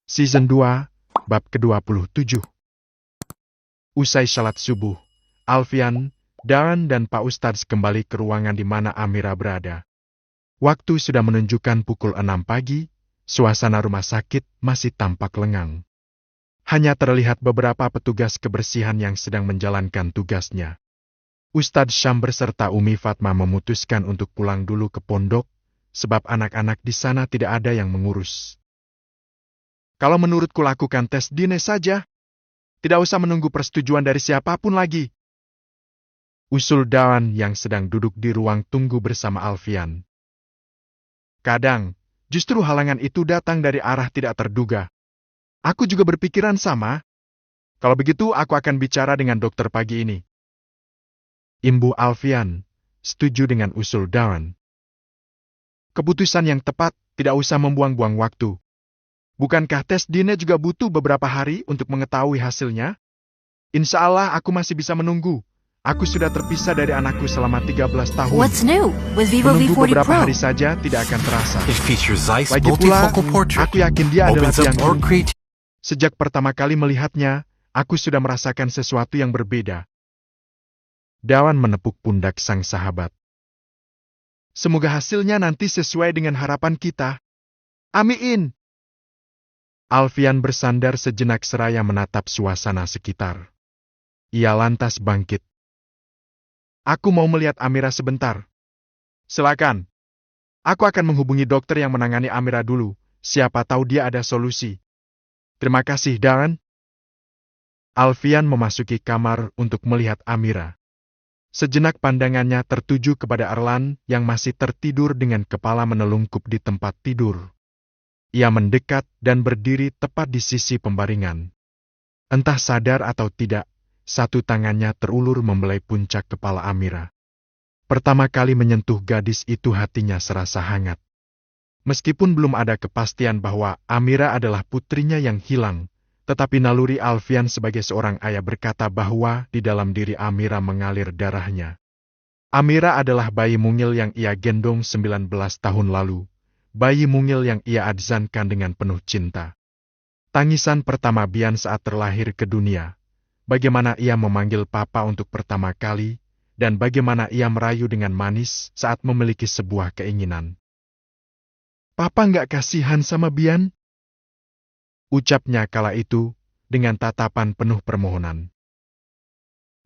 Season 2, Bab ke-27. Usai salat subuh, Alfian, Darren dan Pak Ustadz kembali ke ruangan di mana Amira berada. Waktu sudah menunjukkan pukul 6 pagi, suasana rumah sakit masih tampak lengang. Hanya terlihat beberapa petugas kebersihan yang sedang menjalankan tugasnya. Ustadz Syam beserta Umi Fatma memutuskan untuk pulang dulu ke pondok, sebab anak-anak di sana tidak ada yang mengurus. Kalau menurutku lakukan tes DNA saja. Tidak usah menunggu persetujuan dari siapapun lagi. Usul Darren yang sedang duduk di ruang tunggu bersama Alfian. Kadang, justru halangan itu datang dari arah tidak terduga. Aku juga berpikiran sama. Kalau begitu aku akan bicara dengan dokter pagi ini. Imbu Alfian setuju dengan usul Darren. Keputusan yang tepat, tidak usah membuang-buang waktu. Bukankah tes DNA juga butuh beberapa hari untuk mengetahui hasilnya? Insya Allah aku masih bisa menunggu. Aku sudah terpisah dari anakku selama 13 tahun. What's new with Vivo Menunggu V40 beberapa Pro? hari saja tidak akan terasa. It features Zeiss Lagi pula, multifocal portrait. aku yakin dia adalah Opens up tiangku. more creativity. Sejak pertama kali melihatnya, aku sudah merasakan sesuatu yang berbeda. Darren menepuk pundak sang sahabat. Semoga hasilnya nanti sesuai dengan harapan kita. Amin. Alfian bersandar sejenak seraya menatap suasana sekitar. Ia lantas bangkit. Aku mau melihat Amira sebentar. Silakan. Aku akan menghubungi dokter yang menangani Amira dulu. Siapa tahu dia ada solusi. Terima kasih, Darren. Alfian memasuki kamar untuk melihat Amira. Sejenak pandangannya tertuju kepada Erlan yang masih tertidur dengan kepala menelungkup di tempat tidur. Ia mendekat dan berdiri tepat di sisi pembaringan. Entah sadar atau tidak, satu tangannya terulur membelai puncak kepala Amira. Pertama kali menyentuh gadis itu hatinya serasa hangat. Meskipun belum ada kepastian bahwa Amira adalah putrinya yang hilang, tetapi naluri Alfian sebagai seorang ayah berkata bahwa di dalam diri Amira mengalir darahnya. Amira adalah bayi mungil yang ia gendong 19 tahun lalu. Bayi mungil yang ia adzankan dengan penuh cinta. Tangisan pertama Bian saat terlahir ke dunia. Bagaimana ia memanggil papa untuk pertama kali, dan bagaimana ia merayu dengan manis saat memiliki sebuah keinginan. Papa nggak kasihan sama Bian? Ucapnya kala itu, dengan tatapan penuh permohonan.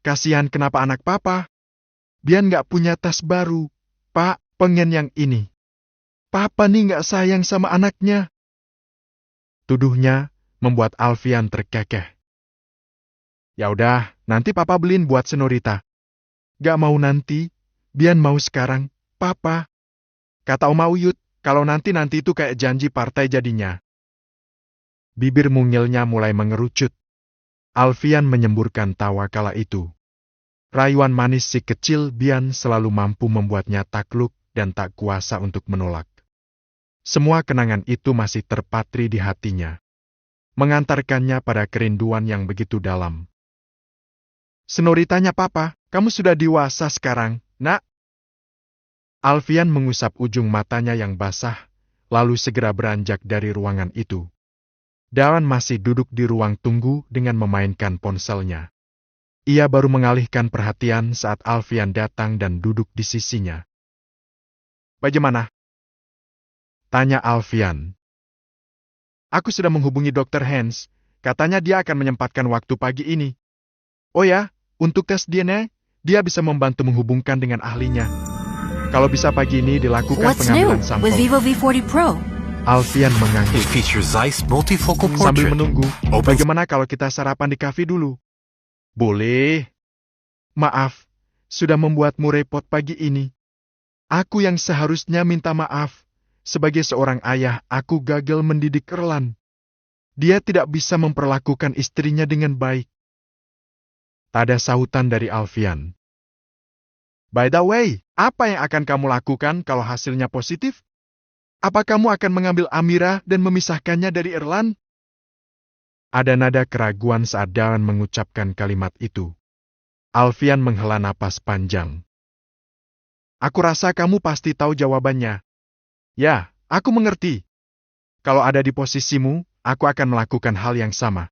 Kasihan kenapa anak papa? Bian nggak punya tas baru. Pak, pengen yang ini. Papa nih nggak sayang sama anaknya. Tuduhnya membuat Alfian terkekeh. Ya udah, nanti papa beliin buat Senorita. Gak mau nanti, Bian mau sekarang, papa. Kata Oma Uyut, kalau nanti itu kayak janji partai jadinya. Bibir mungilnya mulai mengerucut. Alfian menyemburkan tawa kala itu. Rayuan manis si kecil Bian selalu mampu membuatnya takluk dan tak kuasa untuk menolak. Semua kenangan itu masih terpatri di hatinya, mengantarkannya pada kerinduan yang begitu dalam. Senoritanya papa, kamu sudah dewasa sekarang, nak. Alfian mengusap ujung matanya yang basah, lalu segera beranjak dari ruangan itu. Darren masih duduk di ruang tunggu dengan memainkan ponselnya. Ia baru mengalihkan perhatian saat Alfian datang dan duduk di sisinya. Bagaimana? Tanya Alfian. Aku sudah menghubungi Dr. Hans, katanya dia akan menyempatkan waktu pagi ini. Oh ya, untuk tes DNA, dia bisa membantu menghubungkan dengan ahlinya. Kalau bisa pagi ini dilakukan What's new pengambilan sampel. with Vivo V40 Pro? Alfian mengangguk. It features Zeiss multifocal Sambil portrait. menunggu, Opens bagaimana kalau kita sarapan di kafe dulu? Boleh. Maaf, sudah membuatmu repot pagi ini. Aku yang seharusnya minta maaf. Sebagai seorang ayah, aku gagal mendidik Erlan. Dia tidak bisa memperlakukan istrinya dengan baik. Tak ada sahutan dari Alfian. By the way, apa yang akan kamu lakukan kalau hasilnya positif? Apa kamu akan mengambil Amira dan memisahkannya dari Erlan? Ada nada keraguan saat Darren mengucapkan kalimat itu. Alfian menghela napas panjang. Aku rasa kamu pasti tahu jawabannya. Ya, aku mengerti. Kalau ada di posisimu, aku akan melakukan hal yang sama.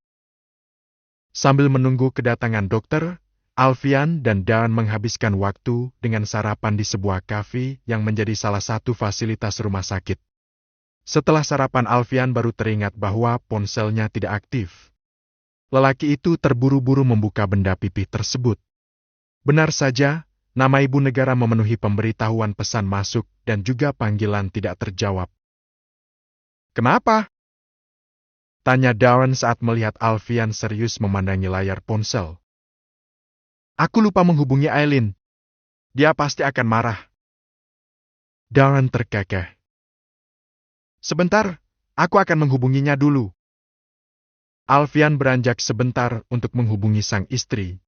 Sambil menunggu kedatangan dokter, Alfian dan Dawn menghabiskan waktu dengan sarapan di sebuah kafe yang menjadi salah satu fasilitas rumah sakit. Setelah sarapan, Alfian baru teringat bahwa ponselnya tidak aktif. Lelaki itu terburu-buru membuka benda pipih tersebut. Benar saja, nama ibu negara memenuhi pemberitahuan pesan masuk dan juga panggilan tidak terjawab. "Kenapa?" tanya Dawn saat melihat Alfian serius memandangi layar ponsel. "Aku lupa menghubungi Aileen. Dia pasti akan marah." Dawn terkekeh. "Sebentar, aku akan menghubunginya dulu." Alfian beranjak sebentar untuk menghubungi sang istri.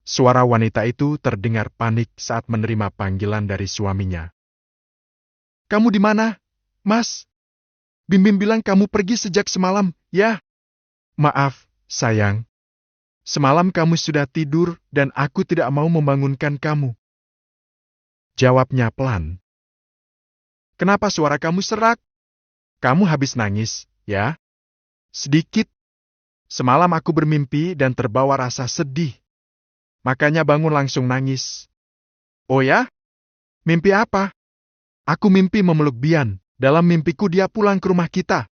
Suara wanita itu terdengar panik saat menerima panggilan dari suaminya. "Kamu di mana, Mas? Bim Bim bilang kamu pergi sejak semalam, ya?" "Maaf, sayang. Semalam kamu sudah tidur dan aku tidak mau membangunkan kamu," jawabnya pelan. "Kenapa suara kamu serak? Kamu habis nangis, ya?" "Sedikit. Semalam aku bermimpi dan terbawa rasa sedih. Makanya bangun langsung nangis." "Oh ya? Mimpi apa?" "Aku mimpi memeluk Bian. Dalam mimpiku dia pulang ke rumah kita.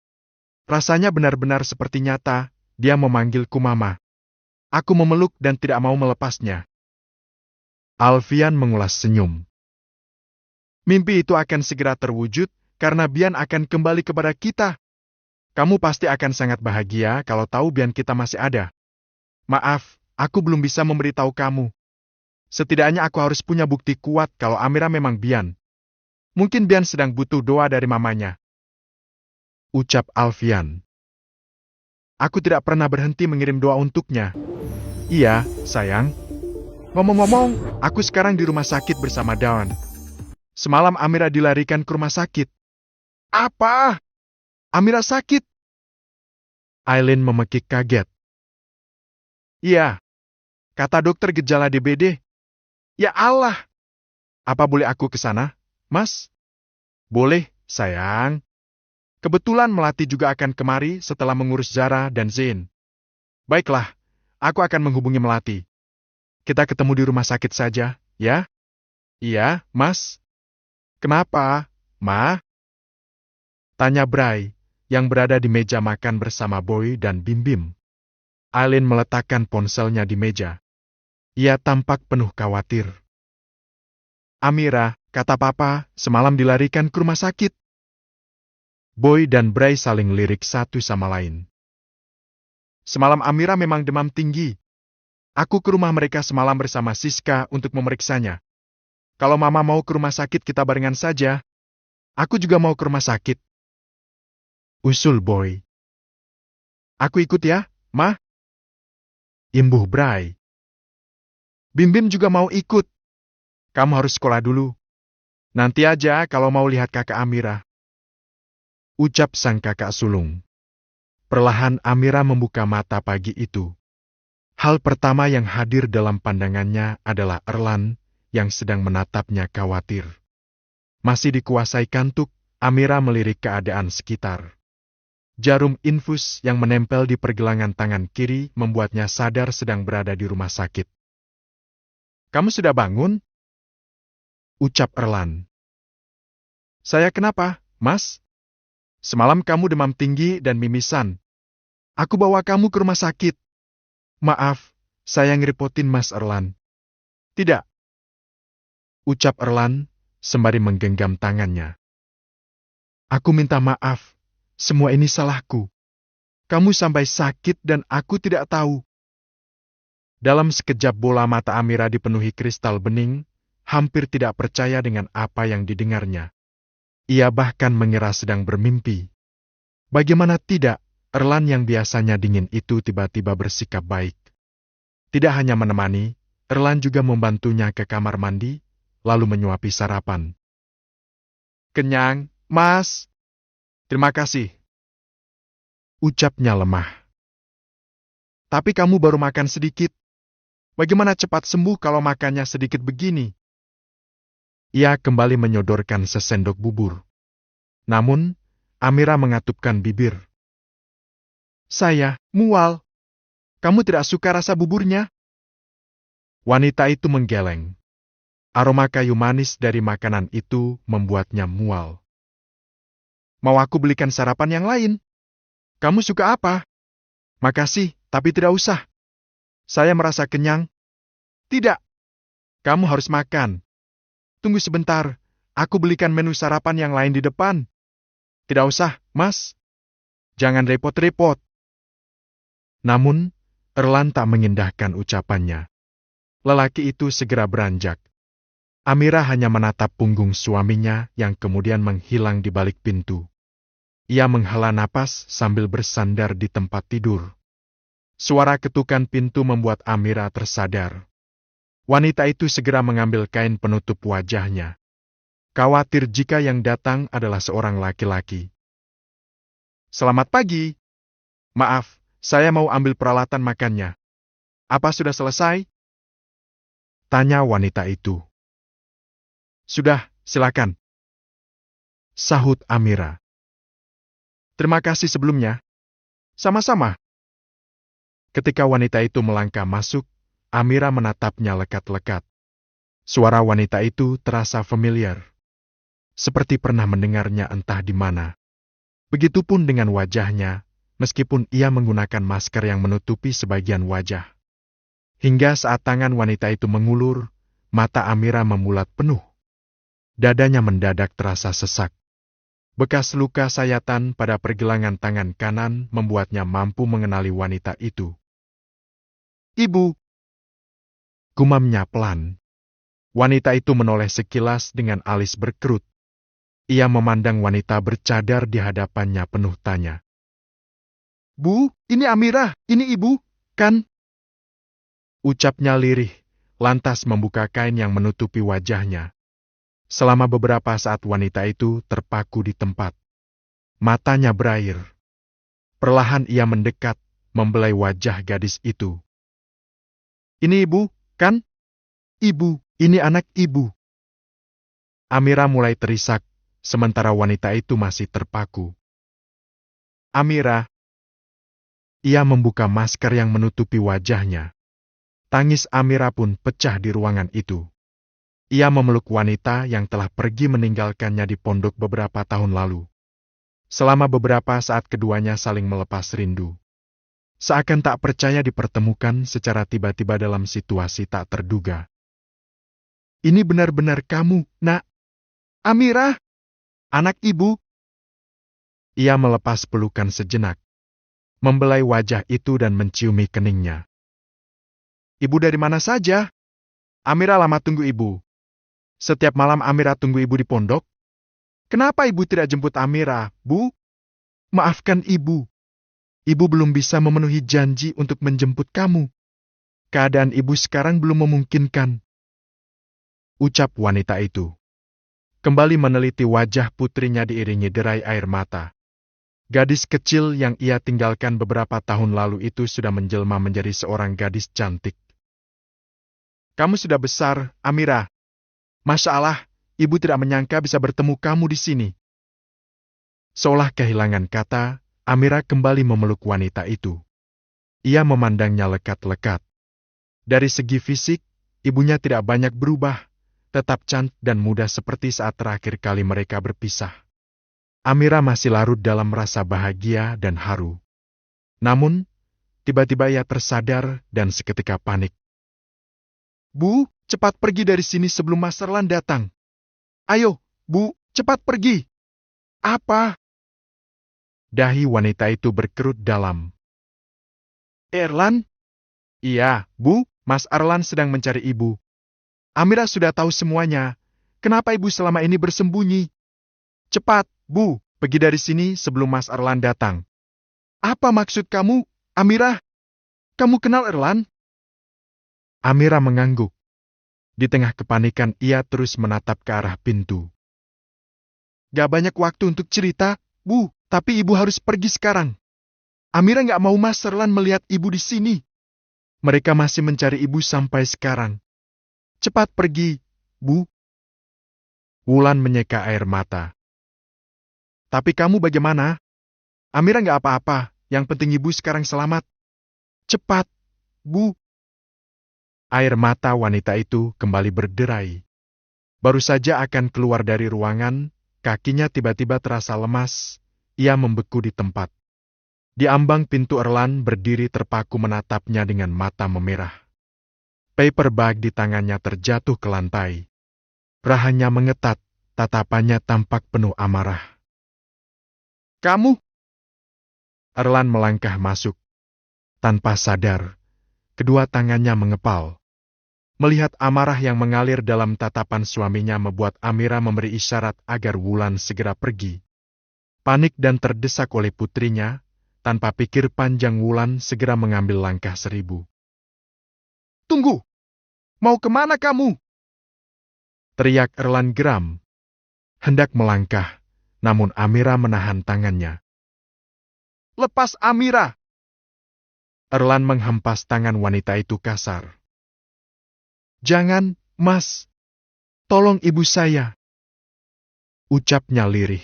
Rasanya benar-benar seperti nyata, dia memanggilku Mama. Aku memeluk dan tidak mau melepasnya." Alfian mengulas senyum. "Mimpi itu akan segera terwujud karena Bian akan kembali kepada kita. Kamu pasti akan sangat bahagia kalau tahu Bian kita masih ada. Maaf, aku belum bisa memberitahu kamu. Setidaknya aku harus punya bukti kuat kalau Amira memang Bian. Mungkin Bian sedang butuh doa dari mamanya," ucap Alfian. "Aku tidak pernah berhenti mengirim doa untuknya." "Iya, sayang. Ngomong-ngomong, aku sekarang di rumah sakit bersama Dawn. Semalam Amira dilarikan ke rumah sakit." "Apa? Amira sakit?" Aileen memekik kaget. "Iya, kata dokter gejala DBD." "Ya Allah! Apa boleh aku ke sana, Mas?" "Boleh, sayang. Kebetulan Melati juga akan kemari setelah mengurus Zara dan Zain." "Baiklah, aku akan menghubungi Melati. Kita ketemu di rumah sakit saja, ya?" "Iya, Mas." "Kenapa, Ma?" tanya Bray, yang berada di meja makan bersama Boy dan Bim Bim. Aileen meletakkan ponselnya di meja. Ia tampak penuh khawatir. "Amira, kata Papa, semalam dilarikan ke rumah sakit." Boy dan Bray saling lirik satu sama lain. "Semalam Amira memang demam tinggi. Aku ke rumah mereka semalam bersama Siska untuk memeriksanya. Kalau Mama mau ke rumah sakit kita barengan saja. Aku juga mau ke rumah sakit," usul Boy. "Aku ikut ya, Ma?" imbuh Bray. "Bim Bim juga mau ikut. Kamu harus sekolah dulu. Nanti aja kalau mau lihat kakak Amira," ucap sang kakak sulung. Perlahan Amira membuka mata pagi itu. Hal pertama yang hadir dalam pandangannya adalah Erlan yang sedang menatapnya khawatir. Masih dikuasai kantuk, Amira melirik keadaan sekitar. Jarum infus yang menempel di pergelangan tangan kiri membuatnya sadar sedang berada di rumah sakit. "Kamu sudah bangun?" ucap Erlan. "Saya kenapa, Mas? Semalam kamu demam tinggi dan mimisan. Aku bawa kamu ke rumah sakit." "Maaf, saya ngerepotin Mas Erlan." "Tidak," ucap Erlan sembari menggenggam tangannya. "Aku minta maaf. Semua ini salahku. Kamu sampai sakit dan aku tidak tahu." Dalam sekejap bola mata Amira dipenuhi kristal bening, hampir tidak percaya dengan apa yang didengarnya. Ia bahkan mengira sedang bermimpi. Bagaimana tidak, Erlan yang biasanya dingin itu tiba-tiba bersikap baik. Tidak hanya menemani, Erlan juga membantunya ke kamar mandi, lalu menyuapi sarapan. "Kenyang, Mas? Terima kasih," ucapnya lemah. "Tapi kamu baru makan sedikit. Bagaimana cepat sembuh kalau makannya sedikit begini?" Ia kembali menyodorkan sesendok bubur. Namun, Amira mengatupkan bibir. Saya, mual. Kamu tidak suka rasa buburnya? Wanita itu menggeleng. Aroma kayu manis dari makanan itu membuatnya mual. Mau aku belikan sarapan yang lain? Kamu suka apa? Makasih, tapi tidak usah. Saya merasa kenyang. Tidak. Kamu harus makan. Tunggu sebentar. Aku belikan menu sarapan yang lain di depan. Tidak usah, Mas. Jangan repot-repot. Namun, Erlan tak mengindahkan ucapannya. Lelaki itu segera beranjak. Amira hanya menatap punggung suaminya yang kemudian menghilang di balik pintu. Ia menghela napas sambil bersandar di tempat tidur. Suara ketukan pintu membuat Amira tersadar. Wanita itu segera mengambil kain penutup wajahnya. Khawatir jika yang datang adalah seorang laki-laki. Selamat pagi. Maaf, saya mau ambil peralatan makannya. Apa sudah selesai? Tanya wanita itu. Sudah, silakan. Sahut Amira. Terima kasih sebelumnya. Sama-sama. Ketika wanita itu melangkah masuk, Amira menatapnya lekat-lekat. Suara wanita itu terasa familiar. Seperti pernah mendengarnya entah di mana. Begitupun dengan wajahnya, meskipun ia menggunakan masker yang menutupi sebagian wajah. Hingga saat tangan wanita itu mengulur, mata Amira memulat penuh. Dadanya mendadak terasa sesak. Bekas luka sayatan pada pergelangan tangan kanan membuatnya mampu mengenali wanita itu. Ibu! Gumamnya pelan. Wanita itu menoleh sekilas dengan alis berkerut. Ia memandang wanita bercadar di hadapannya penuh tanya. Bu, ini Amira, ini ibu, kan? Ucapnya lirih, lantas membuka kain yang menutupi wajahnya. Selama beberapa saat wanita itu terpaku di tempat. Matanya berair. Perlahan ia mendekat, membelai wajah gadis itu. Ini ibu, kan? Ibu, ini anak ibu. Amira mulai terisak, sementara wanita itu masih terpaku. Amira. Ia membuka masker yang menutupi wajahnya. Tangis Amira pun pecah di ruangan itu. Ia memeluk wanita yang telah pergi meninggalkannya di pondok beberapa tahun lalu. Selama beberapa saat keduanya saling melepas rindu. Seakan tak percaya dipertemukan secara tiba-tiba dalam situasi tak terduga. Ini benar-benar kamu, Nak. Amira, anak ibu. Ia melepas pelukan sejenak. Membelai wajah itu dan menciumi keningnya. Ibu dari mana saja? Amira lama tunggu ibu. Setiap malam Amira tunggu ibu di pondok. Kenapa ibu tidak jemput Amira, Bu? Maafkan ibu. Ibu belum bisa memenuhi janji untuk menjemput kamu. Keadaan ibu sekarang belum memungkinkan. Ucap wanita itu. Kembali meneliti wajah putrinya diiringi derai air mata. Gadis kecil yang ia tinggalkan beberapa tahun lalu itu sudah menjelma menjadi seorang gadis cantik. Kamu sudah besar, Amira. Masya Allah, ibu tidak menyangka bisa bertemu kamu di sini. Seolah kehilangan kata, Amira kembali memeluk wanita itu. Ia memandangnya lekat-lekat. Dari segi fisik, ibunya tidak banyak berubah, tetap cantik dan muda seperti saat terakhir kali mereka berpisah. Amira masih larut dalam rasa bahagia dan haru. Namun, tiba-tiba ia tersadar dan seketika panik. Bu, cepat pergi dari sini sebelum Mas Erlan datang. Ayo, Bu, cepat pergi. Apa? Dahi wanita itu berkerut dalam. Erlan? Iya, Bu, Mas Erlan sedang mencari ibu. Amira sudah tahu semuanya. Kenapa ibu selama ini bersembunyi? Cepat, Bu, pergi dari sini sebelum Mas Erlan datang. Apa maksud kamu, Amira? Kamu kenal Erlan? Amira mengangguk. Di tengah kepanikan ia terus menatap ke arah pintu. Gak banyak waktu untuk cerita, Bu, tapi ibu harus pergi sekarang. Amira gak mau Mas Erlan melihat ibu di sini. Mereka masih mencari ibu sampai sekarang. Cepat pergi, Bu. Wulan menyeka air mata. Tapi kamu bagaimana? Amira gak apa-apa, yang penting ibu sekarang selamat. Cepat, Bu. Air mata wanita itu kembali berderai. Baru saja akan keluar dari ruangan, kakinya tiba-tiba terasa lemas, ia membeku di tempat. Di ambang pintu Erlan berdiri terpaku menatapnya dengan mata memerah. Paper bag di tangannya terjatuh ke lantai. Rahanya mengetat, tatapannya tampak penuh amarah. Kamu? Erlan melangkah masuk. Tanpa sadar, kedua tangannya mengepal. Melihat amarah yang mengalir dalam tatapan suaminya membuat Amira memberi isyarat agar Wulan segera pergi. Panik dan terdesak oleh putrinya, tanpa pikir panjang Wulan segera mengambil langkah 1000. Tunggu! Mau kemana kamu? Teriak Erlan geram. Hendak melangkah, namun Amira menahan tangannya. Lepas Amira! Erlan menghempas tangan wanita itu kasar. Jangan, Mas. Tolong ibu saya. Ucapnya lirih.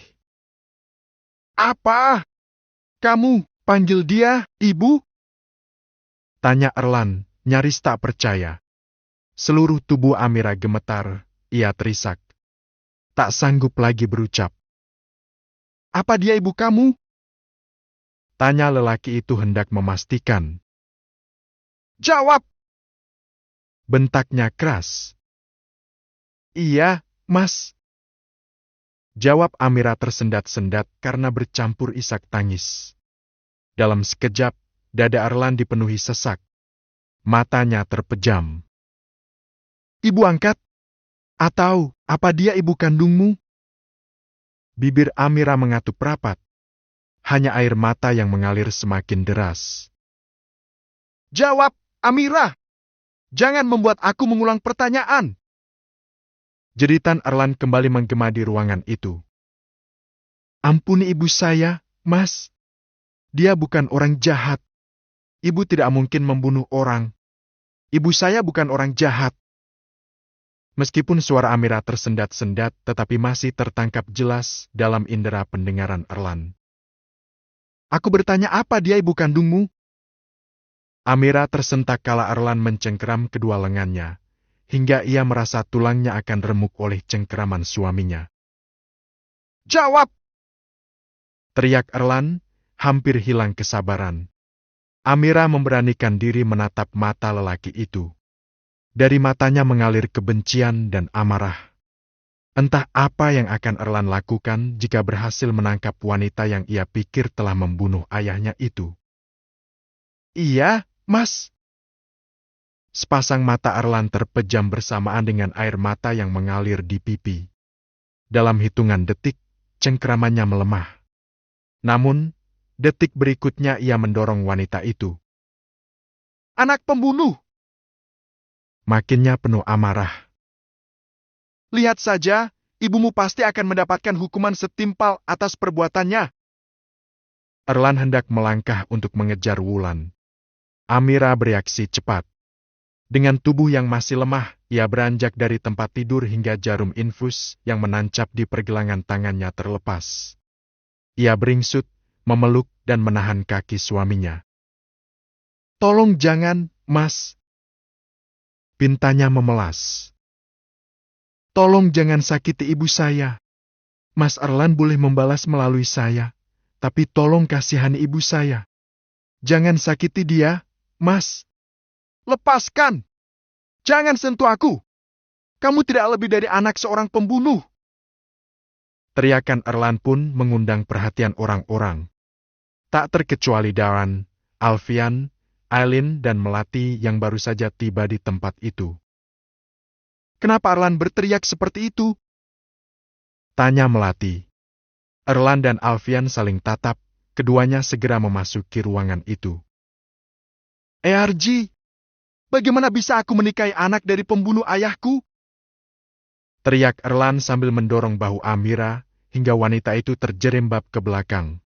Apa? Kamu panggil dia, ibu? Tanya Erlan, nyaris tak percaya. Seluruh tubuh Amira gemetar, ia terisak. Tak sanggup lagi berucap. Apa dia ibu kamu? Tanya lelaki itu hendak memastikan. Jawab! Bentaknya keras. Iya, Mas. Jawab Amira tersendat-sendat karena bercampur isak tangis. Dalam sekejap, dada Erlan dipenuhi sesak. Matanya terpejam. Ibu angkat? Atau, apa dia ibu kandungmu? Bibir Amira mengatup rapat. Hanya air mata yang mengalir semakin deras. Jawab, Amira! Jangan membuat aku mengulang pertanyaan. Jeritan Erlan kembali menggema di ruangan itu. Ampuni ibu saya, Mas. Dia bukan orang jahat. Ibu tidak mungkin membunuh orang. Ibu saya bukan orang jahat. Meskipun suara Amira tersendat-sendat, tetapi masih tertangkap jelas dalam indera pendengaran Erlan. Aku bertanya apa dia ibu kandungmu? Amira tersentak kala Erlan mencengkeram kedua lengannya, hingga ia merasa tulangnya akan remuk oleh cengkeraman suaminya. Jawab! Teriak Erlan, hampir hilang kesabaran. Amira memberanikan diri menatap mata lelaki itu. Dari matanya mengalir kebencian dan amarah. Entah apa yang akan Erlan lakukan jika berhasil menangkap wanita yang ia pikir telah membunuh ayahnya itu. Iya, Mas. Sepasang mata Erlan terpejam bersamaan dengan air mata yang mengalir di pipi. Dalam hitungan detik, cengkeramannya melemah. Namun, detik berikutnya ia mendorong wanita itu. Anak pembunuh! Makinnya penuh amarah. Lihat saja, ibumu pasti akan mendapatkan hukuman setimpal atas perbuatannya. Erlan hendak melangkah untuk mengejar Wulan. Amira bereaksi cepat. Dengan tubuh yang masih lemah, ia beranjak dari tempat tidur hingga jarum infus yang menancap di pergelangan tangannya terlepas. Ia beringsut, memeluk dan menahan kaki suaminya. Tolong jangan, Mas. Pintanya memelas. Tolong jangan sakiti ibu saya. Mas Erlan boleh membalas melalui saya, tapi tolong kasihani ibu saya. Jangan sakiti dia, Mas. Lepaskan! Jangan sentuh aku! Kamu tidak lebih dari anak seorang pembunuh! Teriakan Erlan pun mengundang perhatian orang-orang. Tak terkecuali Darren, Alfian, Aileen dan Melati yang baru saja tiba di tempat itu. Kenapa Erlan berteriak seperti itu? Tanya Melati. Erlan dan Alfian saling tatap, keduanya segera memasuki ruangan itu. ERG, bagaimana bisa aku menikahi anak dari pembunuh ayahku? Teriak Erlan sambil mendorong bahu Amira, hingga wanita itu terjerembab ke belakang.